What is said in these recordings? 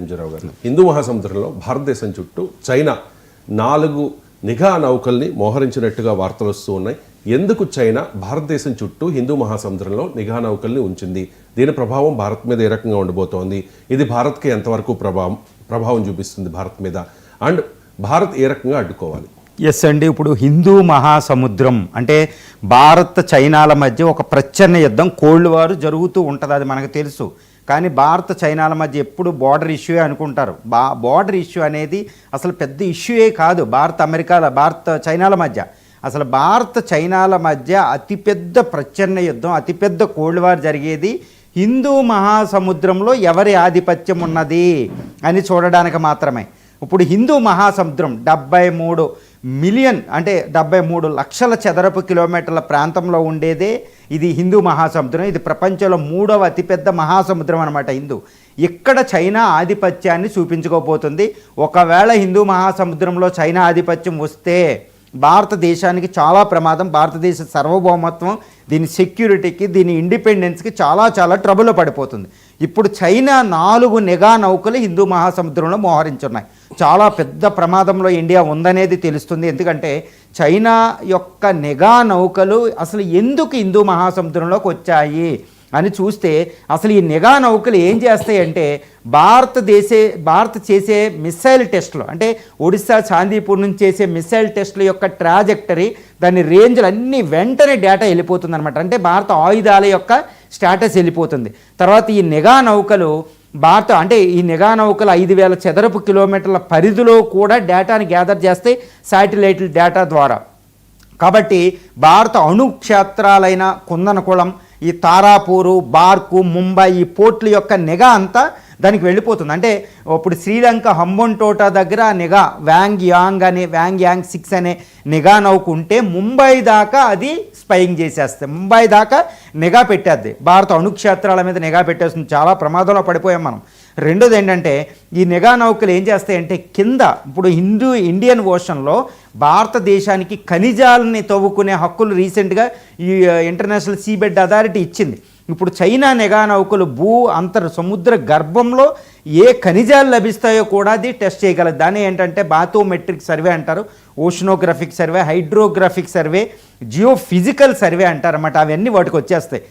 ఎంజీరావు గారు, హిందూ మహాసముద్రంలో భారతదేశం చుట్టూ చైనా 4 నిఘా నౌకల్ని మోహరించినట్టుగా వార్తలు వస్తూ ఉన్నాయి. ఎందుకు చైనా భారతదేశం చుట్టూ హిందూ మహాసముద్రంలో నిఘా నౌకల్ని ఉంచింది? దీని ప్రభావం భారత్ మీద ఏ రకంగా ఉండబోతోంది? ఇది భారత్కి ఎంతవరకు ప్రభావం చూపిస్తుంది భారత్ మీద? అండ్ భారత్ ఏ రకంగా అడ్డుకోవాలి? ఎస్ అండి, ఇప్పుడు హిందూ మహాసముద్రం అంటే భారత్ చైనాల మధ్య ఒక ప్రచ్ఛన్న యుద్ధం, కోల్డ్ వార్ జరుగుతూ ఉంటుంది, అది మనకు తెలుసు. కానీ భారత్ చైనాల మధ్య ఎప్పుడు బార్డర్ ఇష్యూయే అనుకుంటారు. బార్డర్ ఇష్యూ అనేది అసలు పెద్ద ఇష్యూయే కాదు భారత్ చైనాల మధ్య. అసలు భారత్ చైనాల మధ్య అతిపెద్ద ప్రచ్ఛన్న యుద్ధం, అతిపెద్ద కోల్డ్ వార్ జరిగేది హిందూ మహాసముద్రంలో ఎవరి ఆధిపత్యం ఉన్నది అని చూడడానికి మాత్రమే. ఇప్పుడు హిందూ మహాసముద్రం 73 మిలియన్ అంటే 73 లక్షల చదరపు కిలోమీటర్ల ప్రాంతంలో ఉండేదే ఇది హిందూ మహాసముద్రం. ఇది ప్రపంచంలో 3వ అతిపెద్ద మహాసముద్రం అనమాట హిందూ. ఇక్కడ చైనా ఆధిపత్యాన్ని చూపించుకోబోతుంది. ఒకవేళ హిందూ మహాసముద్రంలో చైనా ఆధిపత్యం వస్తే భారతదేశానికి చాలా ప్రమాదం. భారతదేశ సార్వభౌమత్వం, దీని సెక్యూరిటీకి, దీని ఇండిపెండెన్స్కి చాలా ట్రబుల్లో పడిపోతుంది. ఇప్పుడు చైనా 4 నిఘా నౌకలు హిందూ మహాసముద్రంలో మోహరించున్నాయి. చాలా పెద్ద ప్రమాదంలో ఇండియా ఉందనేది తెలుస్తుంది. ఎందుకంటే చైనా యొక్క నిఘా నౌకలు అసలు ఎందుకు హిందూ మహాసముద్రంలోకి వచ్చాయి అని చూస్తే అసలు ఈ నిఘా నౌకలు ఏం చేస్తాయంటే భారత్ చేసే మిసైల్ టెస్టులు, అంటే ఒడిశా చాందీపూర్ నుంచి చేసే మిసైల్ టెస్టుల యొక్క ట్రాజెక్టరీ, దాని రేంజ్లు అన్నీ వెంటనే డేటా వెళ్ళిపోతుంది అనమాట. అంటే భారత ఆయుధాల యొక్క స్టేటస్ వెళ్ళిపోతుంది. తర్వాత ఈ నిఘా నౌకలు ఈ నిఘా నౌకలు 5,000 చదరపు కిలోమీటర్ల పరిధిలో కూడా డేటాని గ్యాదర్ చేస్తే శాటిలైట్ల డేటా ద్వారా. కాబట్టి భారత అణుక్షేత్రాలైన కుందనకుళం, ఈ తారాపూరు, బార్కు, ముంబై, ఈ పోర్ట్ల యొక్క నిఘా అంతా దానికి వెళ్ళిపోతుంది. అంటే ఇప్పుడు శ్రీలంక హంబన్టోటా దగ్గర నిఘా వ్యాంగ్ యాంగ్ 6 అనే నిఘా నౌక ఉంటే ముంబై దాకా అది స్పైయింగ్ చేసేస్తే, ముంబై దాకా నిఘా పెట్టేద్ది. భారత అణుక్షేత్రాల మీద నిఘా పెట్టేస్తుంది. చాలా ప్రమాదంలో పడిపోయాం మనం. రెండోది ఏంటంటే ఈ నిఘా నౌకలు ఏం చేస్తాయంటే కింద ఇప్పుడు ఇండియన్ ఓషన్లో భారతదేశానికి ఖనిజాలని తవ్వుకునే హక్కులు రీసెంట్గా ఈ ఇంటర్నేషనల్ సీబెడ్ అథారిటీ ఇచ్చింది. ఇప్పుడు చైనా నిఘా నౌకలు సముద్ర గర్భంలో ఏ ఖనిజాలు లభిస్తాయో కూడా అది టెస్ట్ చేయగలదు. దాన్ని ఏంటంటే బాథోమెట్రిక్ సర్వే అంటారు, oceanographic survey, hydrographic survey, geophysical survey అంటారన్నమాట. అవన్నీ వాటికి వచ్చేస్తాయి.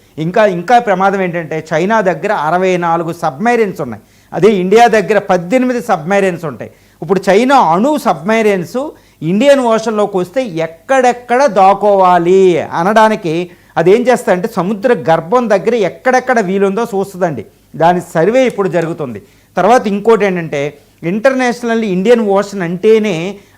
ఇంకా ప్రమాదం ఏంటంటే చైనా దగ్గర 64 సబ్మెరైన్స్ ఉన్నాయి. అదే ఇండియా దగ్గర 18 సబ్మెరైన్స్ ఉంటాయి. ఇప్పుడు చైనా అణు సబ్మెరైన్స్ ఇండియన్ ఓషన్లోకి వస్తే ఎక్కడెక్కడ దాకోవాలి అనడానికి అదేం చేస్తాయంటే సముద్ర గర్భం దగ్గర ఎక్కడెక్కడ వీలుందో చూస్తుందండి. దాని సర్వే ఇప్పుడు జరుగుతుంది. తర్వాత ఇంకోటి ఏంటంటే ఇంటర్నేషనల్ ఇండియన్ ఓషన్ అంటేనే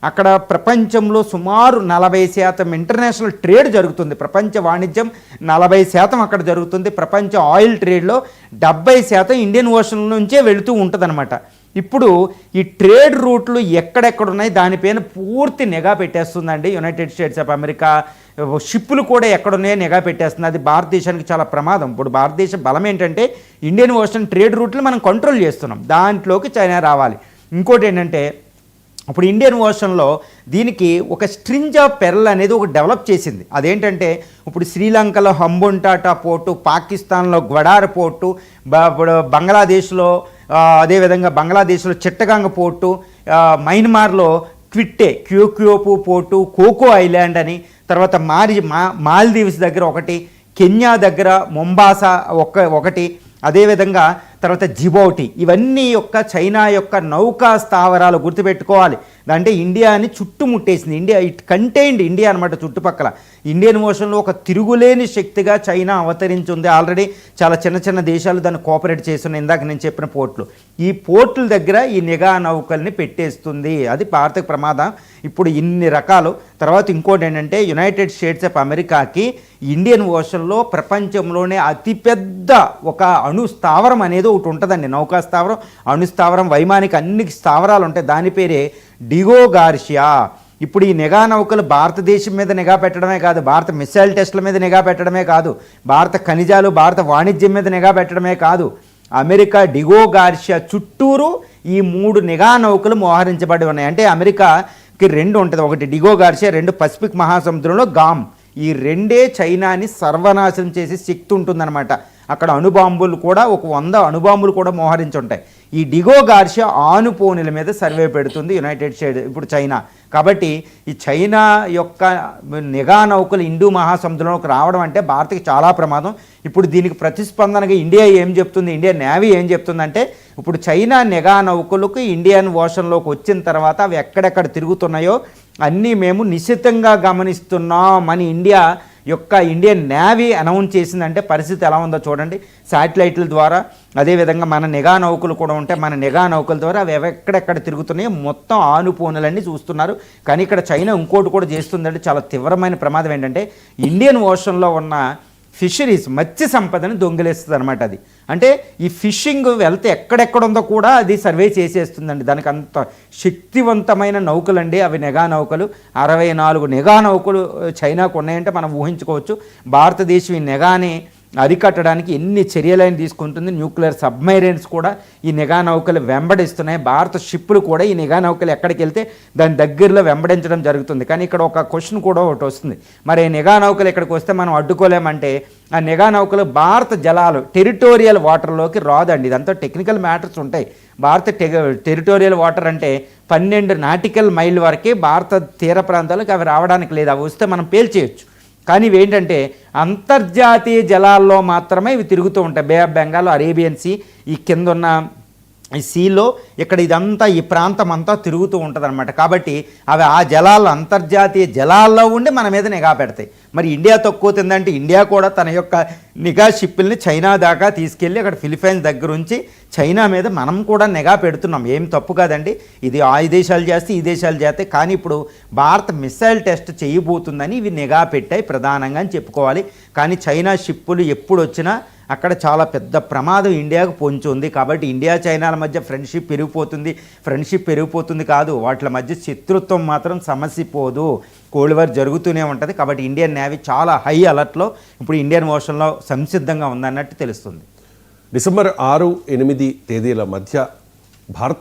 అక్కడ ప్రపంచంలో సుమారు 40% ఇంటర్నేషనల్ ట్రేడ్ జరుగుతుంది. ప్రపంచ వాణిజ్యం 40% అక్కడ జరుగుతుంది. ప్రపంచ ఆయిల్ ట్రేడ్లో 70% ఇండియన్ ఓషన్ నుంచే వెళుతూ ఉంటుందన్నమాట. ఇప్పుడు ఈ ట్రేడ్ రూట్లు ఎక్కడెక్కడున్నాయి దానిపైన పూర్తి నిఘా పెట్టేస్తుందండి యునైటెడ్ స్టేట్స్ ఆఫ్ అమెరికా. షిప్పులు కూడా ఎక్కడున్నాయో నిఘా పెట్టేస్తుంది. అది భారతదేశానికి చాలా ప్రమాదం. ఇప్పుడు భారతదేశ బలం ఏంటంటే ఇండియన్ ఓషన్ ట్రేడ్ రూట్లు మనం కంట్రోల్ చేస్తున్నాం, దాంట్లోకి చైనా రావాలి. ఇంకోటి ఏంటంటే ఇప్పుడు ఇండియన్ ఓషన్లో దీనికి ఒక స్ట్రింజ్ ఆఫ్ పెరల్ అనేది ఒక డెవలప్ చేసింది. అదేంటంటే ఇప్పుడు శ్రీలంకలో హంబన్టోటా పోర్టు, పాకిస్తాన్లో గ్వడార్ పోర్టు, బంగ్లాదేశ్లో అదేవిధంగా బంగ్లాదేశ్లో చిట్టగాంగ్ పోర్టు, మయన్మార్లో క్యోపు పోర్టు, కోకో ఐలాండ్ అని, తర్వాత మాల్దీవ్స్ దగ్గర ఒకటి, కెన్యా దగ్గర మొంబాసా ఒకటి, అదేవిధంగా తర్వాత జిబౌటి. ఇవన్నీ యొక్క చైనా యొక్క నౌకా స్థావరాలు గుర్తుపెట్టుకోవాలి. అంటే ఇండియాని చుట్టుముట్టేసింది. ఇట్ కంటైన్డ్ ఇండియా అనమాట. చుట్టుపక్కల ఇండియన్ ఓషన్లో ఒక తిరుగులేని శక్తిగా చైనా అవతరించింది. ఆల్రెడీ చాలా చిన్న దేశాలు దాన్ని కోఆపరేట్ చేస్తున్నాయి. ఇందాక నేను చెప్పిన పోర్టులు, ఈ పోర్టుల దగ్గర ఈ నిఘా నౌకల్ని పెట్టేస్తుంది. అది భారతకు ప్రమాదం. ఇప్పుడు ఇన్ని రకాలు. తర్వాత ఇంకోటి ఏంటంటే యునైటెడ్ స్టేట్స్ ఆఫ్ అమెరికాకి ఇండియన్ ఓషన్లో ప్రపంచంలోనే అతిపెద్ద ఒక అణు స్థావరం అనేది ఒకటి ఉంటుందండి. నౌకా స్థావరం, అణు స్థావరం, వైమానిక అన్ని స్థావరాలు ఉంటాయి. దాని పేరే డిగో గార్షియా. ఇప్పుడు ఈ నిఘా నౌకలు భారతదేశం మీద నిఘా పెట్టడమే కాదు, భారత మిసైల్ టెస్టుల మీద నిఘా పెట్టడమే కాదు, భారత ఖనిజాలు, భారత వాణిజ్యం మీద నిఘా పెట్టడమే కాదు, అమెరికా డిగో గార్షియా చుట్టూరు ఈ 3 నిఘా నౌకలు మోహరించబడి ఉన్నాయి. అంటే అమెరికాకి 2 ఉంటుంది, ఒకటి డిగో గార్షియా, 2 పసిఫిక్ మహాసముద్రంలో గామ్. ఈ 2 చైనాని సర్వనాశనం చేసే శక్తి ఉంటుందన్నమాట. అక్కడ అణుబాంబులు కూడా ఒక 100 అణుబాంబులు కూడా మోహరించి ఉంటాయి. ఈ డిగో గార్షియా ఆనుపోనుల మీద సర్వే పెడుతుంది యునైటెడ్ స్టేట్స్ ఇప్పుడు చైనా. కాబట్టి ఈ చైనా యొక్క నిఘా నౌకలు హిందూ మహాసముద్రంలోకి రావడం అంటే భారత్కి చాలా ప్రమాదం. ఇప్పుడు దీనికి ప్రతిస్పందనగా ఇండియా ఏం చెప్తుంది, ఇండియన్ నేవీ ఏం చెప్తుందంటే ఇప్పుడు చైనా నిఘా నౌకలకు ఇండియన్ ఓషన్లోకి వచ్చిన తర్వాత అవి ఎక్కడెక్కడ తిరుగుతున్నాయో అన్నీ మేము నిశ్చితంగా గమనిస్తున్నాం అని ఇండియన్ నేవీ అనౌన్స్ చేసిందంటే పరిస్థితి ఎలా ఉందో చూడండి. శాటిలైట్ల ద్వారా అదేవిధంగా మన నిఘా నౌకలు కూడా ఉంటే మన నిఘా నౌకల ద్వారా అవి ఎక్కడెక్కడ తిరుగుతున్నాయో మొత్తం ఆనుపోనులన్నీ చూస్తున్నారు. కానీ ఇక్కడ చైనా ఇంకోటి కూడా చేస్తుందంటే చాలా తీవ్రమైన ప్రమాదం ఏంటంటే ఇండియన్ ఓషన్లో ఉన్న ఫిషరీస్ మత్స్య సంపదని దొంగిలేస్తుంది అనమాట. అది అంటే ఈ ఫిషింగ్ వెళ్తే ఎక్కడెక్కడ ఉందో కూడా అది సర్వే చేసేస్తుందండి. దానికి అంత శక్తివంతమైన నౌకలండి అవి నిఘా నౌకలు. 64 నిఘా నౌకలు చైనాకు ఉన్నాయంటే మనం ఊహించుకోవచ్చు. భారతదేశం ఈ నిఘాని అరికట్టడానికి ఎన్ని చర్యలైన తీసుకుంటుంది. న్యూక్లియర్ సబ్మెరైన్స్ కూడా ఈ నిఘా నౌకలు వెంబడిస్తున్నాయి. భారత షిప్పులు కూడా ఈ నిఘా నౌకలు ఎక్కడికి వెళ్తే దాని దగ్గరలో వెంబడించడం జరుగుతుంది. కానీ ఇక్కడ ఒక క్వశ్చన్ కూడా ఒకటి వస్తుంది, మరి నిఘా నౌకలు ఇక్కడికి వస్తే మనం అడ్డుకోలేమంటే ఆ నిఘా నౌకలు భారత జలాలు టెరిటోరియల్ వాటర్లోకి రాదండి. ఇదంతా టెక్నికల్ మ్యాటర్స్ ఉంటాయి. భారత టెరిటోరియల్ వాటర్ అంటే 12 నాటికల్ మైల్ వరకే భారత తీర ప్రాంతాలకు అవి రావడానికి లేదు. అవి వస్తే మనం పేల్చేయచ్చు. కానీ ఇవేంటంటే అంతర్జాతీయ జలాల్లో మాత్రమే ఇవి తిరుగుతూ ఉంటాయి. బే ఆఫ్ బెంగాల్, అరేబియన్ సీ, ఈ కింద ఉన్న ఈ సీలో ఇక్కడ ఇదంతా ఈ ప్రాంతం అంతా తిరుగుతూ ఉంటుంది అనమాట. కాబట్టి అవి ఆ జలాల్లో అంతర్జాతీయ జలాల్లో ఉండి మన మీద నిఘా పెడతాయి. మరి ఇండియా తక్కువ తిందంటే ఇండియా కూడా తన యొక్క నిఘా షిప్పుల్ని చైనా దాకా తీసుకెళ్ళి అక్కడ ఫిలిప్పైన్స్ దగ్గర ఉంచి చైనా మీద మనం కూడా నిఘా పెడుతున్నాం. ఏం తప్పు కాదండి. ఇది ఆ దేశాలు చేస్తే ఈ దేశాలు చేస్తే. కానీ ఇప్పుడు భారత్ మిసైల్ టెస్ట్ చేయబోతుందని ఇవి నిఘా పెట్టాయి ప్రధానంగా అని చెప్పుకోవాలి. కానీ చైనా షిప్పులు ఎప్పుడు వచ్చినా అక్కడ చాలా పెద్ద ప్రమాదం ఇండియాకు పొంచి ఉంది. కాబట్టి ఇండియా చైనాల మధ్య ఫ్రెండ్షిప్ పెరిగిపోతుంది కాదు, వాటి మధ్య శత్రుత్వం మాత్రం సమసిపోదు. కోల్డ్ వార్ జరుగుతూనే ఉంటుంది. కాబట్టి ఇండియన్ నేవీ చాలా హై అలర్ట్లో ఇప్పుడు ఇండియన్ ఓషన్లో సంసిద్ధంగా ఉందన్నట్టు తెలుస్తుంది. డిసెంబర్ 6, 8 తేదీల మధ్య భారత్